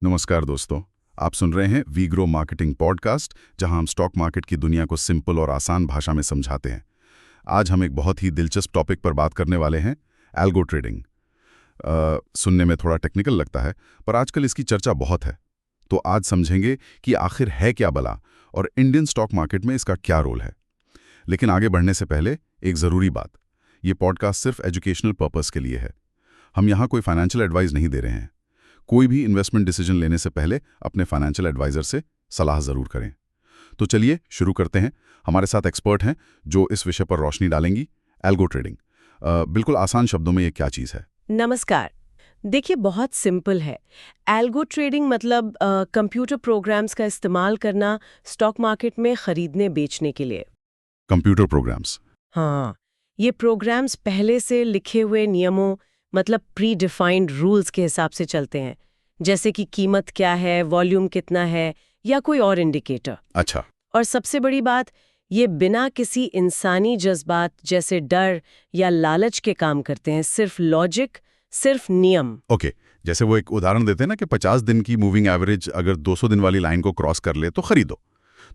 नमस्कार दोस्तों। आप सुन रहे हैं वी ग्रो मार्केटिंग पॉडकास्ट, जहां हम स्टॉक मार्केट की दुनिया को सिंपल और आसान भाषा में समझाते हैं। आज हम एक बहुत ही दिलचस्प टॉपिक पर बात करने वाले हैं, एल्गो ट्रेडिंग। सुनने में थोड़ा टेक्निकल लगता है, पर आजकल इसकी चर्चा बहुत है। तो आज समझेंगे कि आखिर है क्या भला और इंडियन स्टॉक मार्केट में इसका क्या रोल है। लेकिन आगे बढ़ने से पहले एक ज़रूरी बात, ये पॉडकास्ट सिर्फ एजुकेशनल पर्पस के लिए है। हम यहाँ कोई फाइनेंशियल एडवाइस नहीं दे रहे हैं। कोई भी इन्वेस्टमेंट डिसीजन लेने से पहले अपने फाइनेंशियल एडवाइजर से सलाह जरूर करें। तो चलिए शुरू करते हैं। हमारे साथ एक्सपर्ट हैं जो इस विषय पर रोशनी डालेंगी। एल्गो ट्रेडिंग, बिल्कुल आसान शब्दों में ये क्या चीज़ है? नमस्कार। देखिए, बहुत सिंपल है। एल्गो ट्रेडिंग मतलब कंप्यूटर प्रोग्राम्स का इस्तेमाल करना स्टॉक मार्केट में खरीदने बेचने के लिए। Computer programs. हाँ, ये प्रोग्राम्स पहले से लिखे हुए नियमों मतलब प्री डिफाइंड रूल्स के हिसाब से चलते हैं, जैसे कि कीमत क्या है, वॉल्यूम कितना है या कोई और इंडिकेटर। अच्छा। और सबसे बड़ी बात, ये बिना किसी इंसानी जज्बात जैसे डर या लालच के काम करते हैं। सिर्फ लॉजिक, सिर्फ नियम। ओके, जैसे वो एक उदाहरण देते हैं ना कि 50 दिन की मूविंग एवरेज अगर 200 दिन वाली लाइन को क्रॉस कर ले तो खरीदो।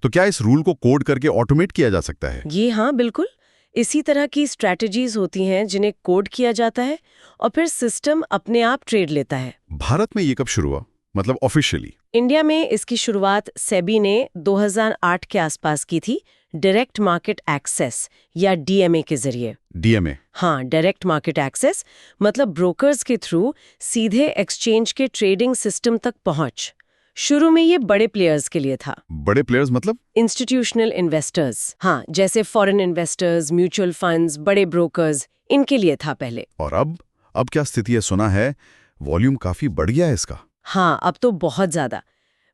तो क्या इस रूल को कोड करके ऑटोमेट किया जा सकता है? ये हाँ, बिल्कुल। इसी तरह की स्ट्रैटेजीज होती हैं जिन्हें कोड किया जाता है और फिर सिस्टम अपने आप ट्रेड लेता है। भारत में ये कब शुरू हुआ, मतलब ऑफिशियली? इंडिया में इसकी शुरुआत सेबी ने 2008 के आसपास की थी, डायरेक्ट मार्केट एक्सेस या डीएमए के जरिए। डीएमए? हाँ, डायरेक्ट मार्केट एक्सेस मतलब ब्रोकर्स के थ्रू सीधे एक्सचेंज के ट्रेडिंग सिस्टम तक पहुंच। शुरू में ये बड़े प्लेयर्स के लिए था। बड़े प्लेयर्स मतलब? इंस्टीट्यूशनल इन्वेस्टर्स, हाँ, जैसे फॉरेन इन्वेस्टर्स, म्यूचुअल फंड्स, बड़े ब्रोकर्स, इनके लिए था पहले। और अब क्या स्थिति है? सुना है वॉल्यूम काफी बढ़ गया है इसका। हाँ, अब तो बहुत ज्यादा।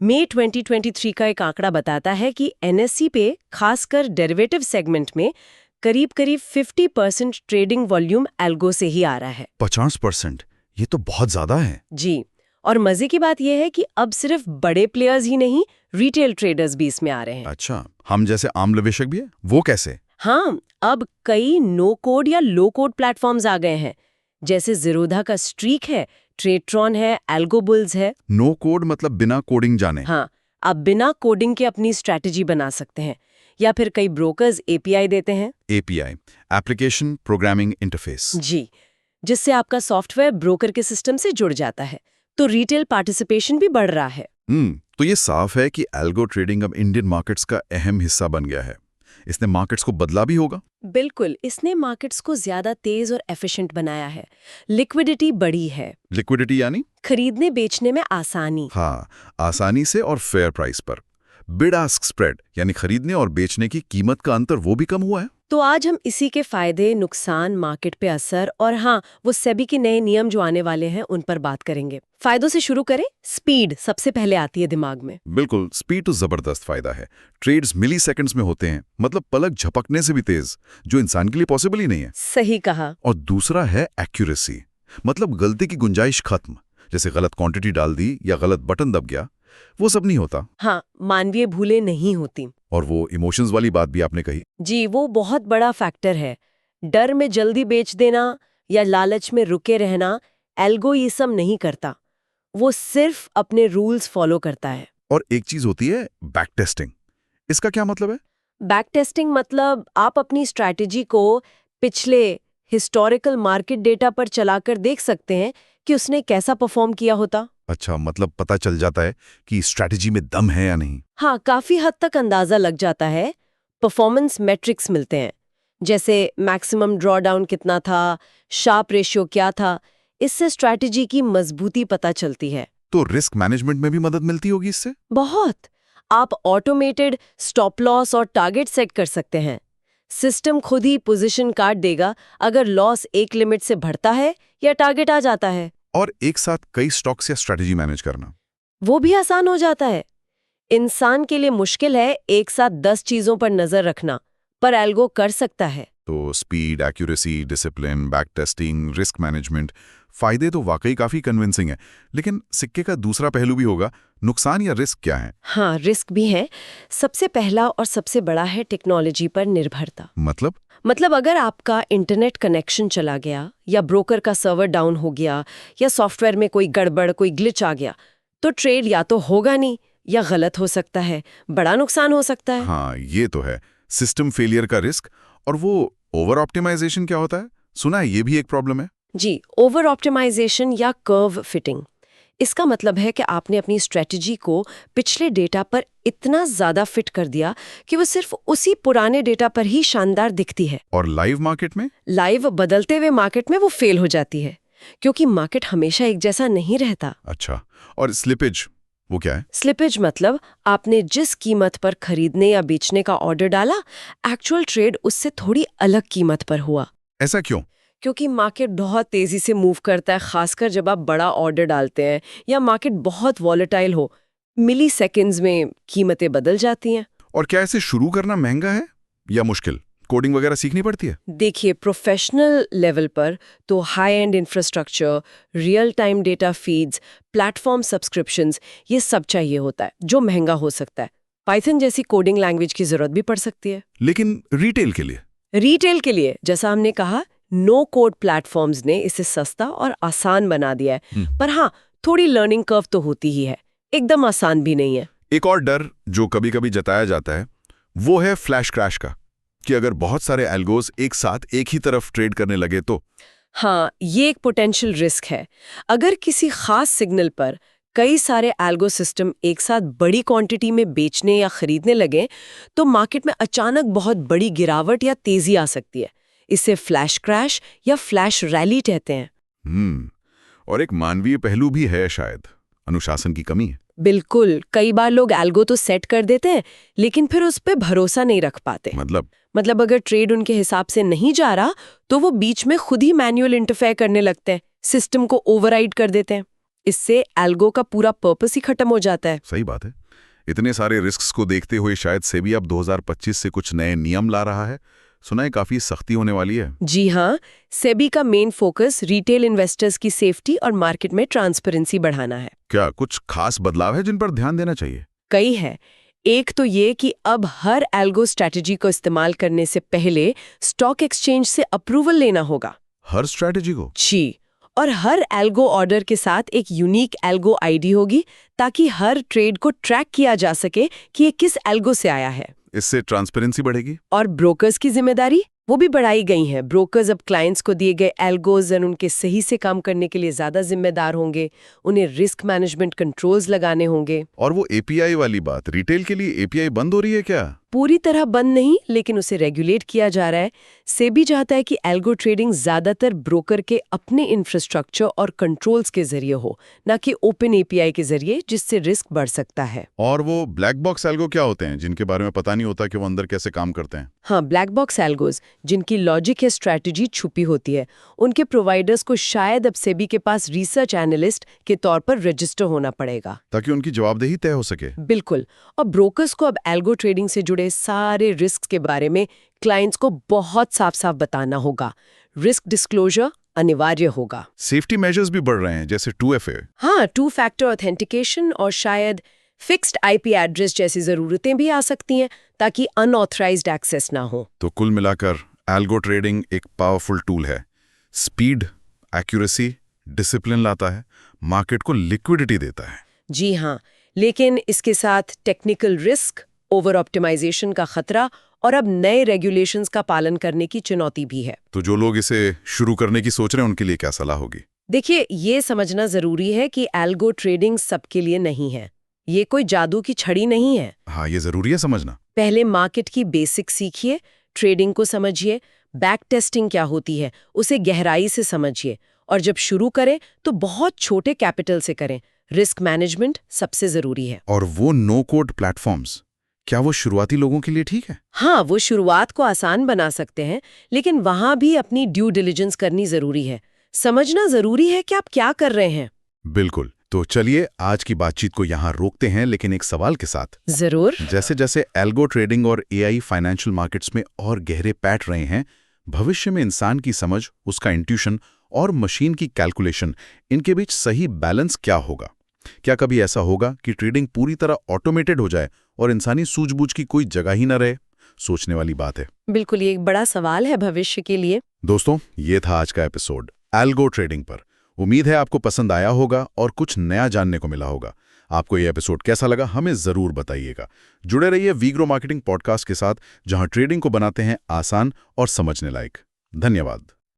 मई 2023 का एक आंकड़ा बताता है कि एनएसई पे खासकर डेरिवेटिव सेगमेंट में करीब 50% ट्रेडिंग वॉल्यूम एल्गो से ही आ रहा है। 50%? ये तो बहुत ज्यादा है। जी, और मजे की बात यह है कि अब सिर्फ बड़े प्लेयर्स ही नहीं, रिटेल ट्रेडर्स भी इसमें आ रहे हैं। अच्छा, हम जैसे आम निवेशक भी है? वो कैसे? हाँ, अब कई नो कोड या लो कोड प्लेटफॉर्म्स आ गए हैं, जैसे ज़ीरोधा का स्ट्रीक है, ट्रेडट्रॉन है, एल्गोबुल्स है। नो कोड मतलब बिना कोडिंग जाने? हाँ, आप बिना कोडिंग के अपनी स्ट्रैटेजी बना सकते हैं, या फिर कई ब्रोकर्स एपीआई देते हैं। API, application programming interface. जी, जिससे आपका सॉफ्टवेयर ब्रोकर के सिस्टम से जुड़ जाता है, तो रिटेल पार्टिसिपेशन भी बढ़ रहा है। तो ये साफ है कि एल्गो ट्रेडिंग अब इंडियन मार्केट्स का अहम हिस्सा बन गया है। इसने मार्केट्स को बदला भी होगा? बिल्कुल, इसने मार्केट्स को ज्यादा तेज और एफिशिएंट बनाया है। लिक्विडिटी बढ़ी है। लिक्विडिटी यानी? खरीदने बेचने में आसानी। हाँ, आसानी से और फेयर प्राइस पर। बिड आस्क स्प्रेड यानी खरीदने और बेचने की कीमत का अंतर वो भी कम हुआ है। तो आज हम इसी के फायदे, नुकसान, मार्केट पे असर और हाँ, वो सेबी के नए नियम जो आने वाले हैं उन पर बात करेंगे। फायदों से शुरू करें। स्पीड सबसे पहले आती है दिमाग में। बिल्कुल, स्पीड तो जबरदस्त फायदा है। ट्रेड्स मिली सेकंड्स में होते हैं, मतलब पलक झपकने से भी तेज, जो इंसान के लिए पॉसिबल ही नहीं है। सही कहा। और दूसरा है एक्यूरेसी, मतलब गलती की गुंजाइश खत्म। जैसे गलत क्वांटिटी डाल दी या गलत बटन दब गया, वो सब नहीं होता। हाँ, मानवीय भूलें नहीं होती। और वो इमोशंस वाली बात भी आपने कही। जी, वो बहुत बड़ा फैक्टर है। डर में जल्दी बेच देना या लालच में रुके रहना, एल्गो ये सब नहीं करता। वो सिर्फ अपने रूल्स फॉलो करता है। और एक चीज होती है बैक टेस्टिंग। इसका क्या मतलब है? बैक टेस्टिंग मतलब आप अपनी स्ट्रैटेजी को पिछले हिस्टोरिकल मार्केट डेटा पर चलाकर देख सकते हैं कि उसने कैसा परफॉर्म किया होता। अच्छा, मतलब पता चल जाता है कि स्ट्रैटेजी में दम है या नहीं। हाँ, काफी हद तक अंदाजा लग जाता है। परफॉर्मेंस मैट्रिक्स मिलते हैं, जैसे मैक्सिमम ड्रॉडाउन कितना था, शार्प रेशियो क्या था। इससे स्ट्रैटेजी की मजबूती पता चलती है। तो रिस्क मैनेजमेंट में भी मदद मिलती होगी इससे? बहुत। आप ऑटोमेटेड स्टॉप लॉस और टारगेट सेट कर सकते हैं। सिस्टम खुद ही पोजीशन काट देगा अगर लॉस एक लिमिट से बढ़ता है या टारगेट आ जाता है। और एक साथ कई स्टॉक्स या स्ट्रैटेजी मैनेज करना, वो भी आसान हो जाता है। इंसान के लिए मुश्किल है एक साथ 10 चीजों पर नजर रखना, पर एल्गो कर सकता है। तो speed, accuracy, discipline, back testing, risk management, फायदे तो वाकई काफी कन्विंसिंग है। लेकिन सिक्के का दूसरा पहलू भी होगा। नुकसान या रिस्क क्या है? हाँ, रिस्क भी है। सबसे पहला और सबसे बड़ा है टेक्नोलॉजी पर निर्भरता। मतलब अगर आपका इंटरनेट कनेक्शन चला गया या ब्रोकर का सर्वर डाउन हो गया या सॉफ्टवेयर में कोई गड़बड़, कोई ग्लिच आ गया, तो ट्रेड या तो होगा नहीं या गलत हो सकता है, बड़ा नुकसान हो सकता है। हाँ, ये तो है। सिस्टम फेलियर का रिस्क। और वो ओवर ऑप्टिमाइजेशन क्या होता है? सुना है ये भी एक प्रॉब्लम है। जी, ओवर ऑप्टिमाइजेशन या कर्व फिटिंग। इसका मतलब है कि आपने अपनी स्ट्रेटजी को पिछले डेटा पर इतना ज्यादा फिट कर दिया कि वो सिर्फ उसी पुराने डेटा पर ही शानदार दिखती है। और लाइव मार्केट में? लाइव बदलते हुए मार्केट में वो फेल हो जाती है, क्योंकि मार्केट हमेशा एक जैसा नहीं रहता। अच्छा, और स्लिपेज वो क्या है? स्लिपेज मतलब आपने जिस कीमत पर खरीदने या बेचने का ऑर्डर डाला, एक्चुअल ट्रेड उससे थोड़ी अलग कीमत पर हुआ। ऐसा क्यों? क्योंकि मार्केट बहुत तेजी से मूव करता है, खासकर जब आप बड़ा ऑर्डर डालते हैं या मार्केट बहुत वॉलेटाइल हो। मिली सेकेंड्स में कीमतें बदल जाती हैं। और क्या इसे शुरू करना महंगा है या मुश्किल? कोडिंग वगैरह सीखनी पड़ती है? देखिए, प्रोफेशनल लेवल पर तो high and infrastructure, real time data feeds, platform subscriptions, ये सब चाहिए होता है, जो महंगा हो सकता है। पाइथन जैसी कोडिंग लैंग्वेज की जरूरत भी पड़ सकती है। लेकिन रिटेल के लिए? रिटेल के लिए, जैसा हमने कहा, नो कोड प्लेटफॉर्म्स ने इसे सस्ता और आसान बना दिया है। पर हाँ, थोड़ी लर्निंग कर्व तो होती ही है, एकदम आसान भी नहीं है। एक और डर जो कभी-कभी जताया जाता है वो है फ्लैश क्रैश का, कि अगर बहुत सारे एल्गोस एक साथ एक ही तरफ ट्रेड करने लगे तो। हाँ, ये एक पोटेंशियल रिस्क है। अगर किसी खास सिग्नल पर कई सारे एल्गो सिस्टम एक साथ बड़ी क्वांटिटी में बेचने या खरीदने लगे, तो मार्केट में अचानक बहुत बड़ी गिरावट या तेजी आ सकती है। इसे फ्लैश क्रैश या फ्लैश रैली कहते हैं। और एक मानवीय पहलू भी है शायद, अनुशासन की कमी है। बिल्कुल, कई बार लोग एल्गो तो सेट कर देते हैं, लेकिन फिर उस पर भरोसा नहीं रख पाते। मतलब अगर ट्रेड उनके हिसाब से नहीं जा रहा, तो वो बीच में खुद ही मैन्युअल इंटरफेयर करने लगते हैं, सिस्टम को ओवरराइड कर देते हैं। इससे एल्गो का पूरा पर्पस ही खत्म हो जाता है। सही बात है। इतने सारे रिस्क्स को देखते हुए शायद सेबी अब 2025 से कुछ नए नियम ला रहा है। सुना है काफी सख्ती होने वाली है। जी हाँ, सेबी का मेन फोकस रिटेल इन्वेस्टर्स की सेफ्टी और मार्केट में ट्रांसपेरेंसी बढ़ाना है। क्या कुछ खास बदलाव है जिन पर ध्यान देना चाहिए? कई है। एक तो ये कि अब हर एल्गो स्ट्रैटेजी को इस्तेमाल करने से पहले स्टॉक एक्सचेंज से अप्रूवल लेना होगा। हर स्ट्रैटेजी को? जी, और हर एल्गो ऑर्डर के साथ एक यूनिक एल्गो आईडी होगी, ताकि हर ट्रेड को ट्रैक किया जा सके कि ये किस एल्गो से आया है। इससे ट्रांसपेरेंसी बढ़ेगी। और ब्रोकर्स की जिम्मेदारी वो भी बढ़ाई गई है। ब्रोकर्स अब क्लाइंट्स को दिए गए एल्गोज और उनके सही से काम करने के लिए ज्यादा जिम्मेदार होंगे। उन्हें रिस्क मैनेजमेंट कंट्रोल्स लगाने होंगे। और वो एपीआई वाली बात, रिटेल के लिए एपीआई बंद हो रही है क्या? पूरी तरह बंद नहीं, लेकिन उसे रेगुलेट किया जा रहा है। सेबी चाहता है कि एल्गो ट्रेडिंग ज्यादातर ब्रोकर के अपने इंफ्रास्ट्रक्चर और कंट्रोल्स के जरिए हो, न कि ओपन एपीआई के जरिए, जिससे रिस्क बढ़ सकता है। और वो ब्लैक बॉक्स एल्गो क्या होते हैं जिनके बारे में पता नहीं होता कि वो अंदर कैसे काम करते हैं? हाँ, ब्लैक बॉक्स एल्गोज, जिनकी लॉजिक या स्ट्रैटेजी छुपी होती है, उनके प्रोवाइडर्स को शायद अब सेबी के पास रिसर्च एनालिस्ट के तौर पर रजिस्टर होना पड़ेगा, ताकि उनकी जवाबदेही तय हो सके। बिल्कुल। और ब्रोकर्स को अब एल्गो ट्रेडिंग से जुड़े सारे रिस्क के बारे में क्लाइंट्स को बहुत साफ साफ बताना होगा। रिस्क डिस्क्लोजर अनिवार्य होगा। सेफ्टी मेजर्स भी बढ़ रहे हैं, जैसे 2FA। हाँ, 2 फैक्टर ऑथेंटिकेशन और शायद फिक्स्ड आईपी एड्रेस जैसी जरूरतें भी आ सकती हैं, ताकि अनऑथराइज्ड एक्सेस ना हो। तो कुल मिलाकर एल्गो ट्रेडिंग एक पावरफुल टूल है। स्पीड, एक्यूरेसी, डिसिप्लिन लाता है, मार्केट को लिक्विडिटी देता है। जी हाँ, लेकिन इसके साथ टेक्निकल रिस्क, ओवर ऑप्टिमाइजेशन का खतरा और अब नए रेगुलेशंस का पालन करने की चुनौती भी है। तो जो लोग इसे शुरू करने की सोच रहे हैं उनके लिए क्या सलाह होगी? देखिए, ये समझना जरूरी है कि एल्गो ट्रेडिंग सबके लिए नहीं है। ये कोई जादू की छड़ी नहीं है। हाँ, ये जरूरी है समझना। पहले मार्केट की बेसिक सीखिए, ट्रेडिंग को समझिए, बैक टेस्टिंग क्या होती है उसे गहराई से समझिए, और जब शुरू करें तो बहुत छोटे कैपिटल से करें। रिस्क मैनेजमेंट सबसे जरूरी है। और वो नो कोड प्लेटफॉर्म्स, क्या वो शुरुआती लोगों के लिए ठीक है? हाँ, वो शुरुआत को आसान बना सकते हैं, लेकिन वहां भी अपनी ड्यू डिलिजेंस करनी जरूरी है। समझना जरूरी है कि आप क्या कर रहे हैं। बिल्कुल। तो चलिए आज की बातचीत को यहाँ रोकते हैं, लेकिन एक सवाल के साथ। जरूर। जैसे जैसे एल्गो ट्रेडिंग और एआई फाइनेंशियल मार्केट्स में और गहरे पैठ रहे हैं, भविष्य में इंसान की समझ, उसका इंट्यूशन और मशीन की कैलकुलेशन, इनके बीच सही बैलेंस क्या होगा? क्या कभी ऐसा होगा कि ट्रेडिंग पूरी तरह ऑटोमेटेड हो जाए और इंसानी सूझबूझ की कोई जगह ही न रहे? सोचने वाली बात है। बिल्कुल, ये एक बड़ा सवाल है भविष्य के लिए। दोस्तों, ये था आज का एपिसोड एल्गो ट्रेडिंग पर। उम्मीद है आपको पसंद आया होगा और कुछ नया जानने को मिला होगा। आपको ये एपिसोड कैसा लगा हमें ज़रूर बताइएगा। जुड़े रहिए वीग्रो मार्केटिंग पॉडकास्ट के साथ, जहां ट्रेडिंग को बनाते हैं आसान और समझने लायक। धन्यवाद।